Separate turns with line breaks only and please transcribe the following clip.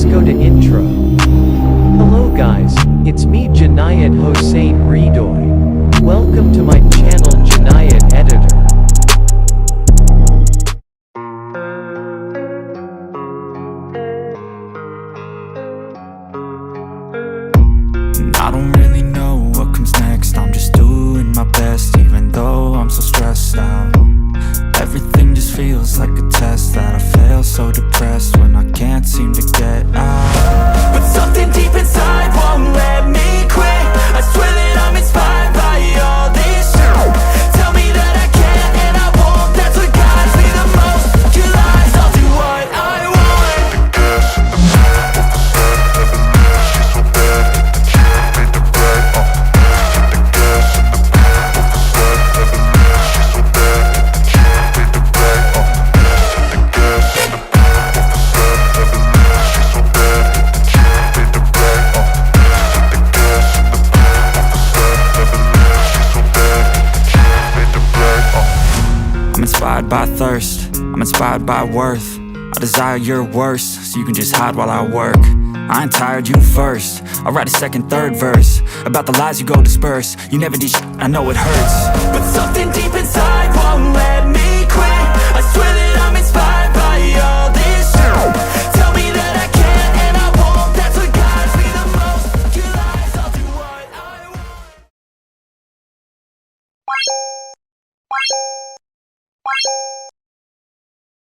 let's go to intro. Hello guys, it's me Junayet Hossein Ridoy. Welcome to my channel Junayet Editor.
I don't really know what comes next. I'm just doing my best, even though I'm so stressed out. Everything just feels like a test that I fail, so depressed when I can't seem to get out. But something deep inside won't let me quit. I swear that I'm inspired by all this shit. Tell me that I can't and I won't. That's what guides me the most. Your lies, I'll do what I want. I'm inspired by thirst, I'm inspired by worth. I desire your worst, so you can just hide while I work. I ain't tired, you first. I'll write a second, third verse about the lies you go disperse. You never did shit, I know it hurts. But something deep inside won't let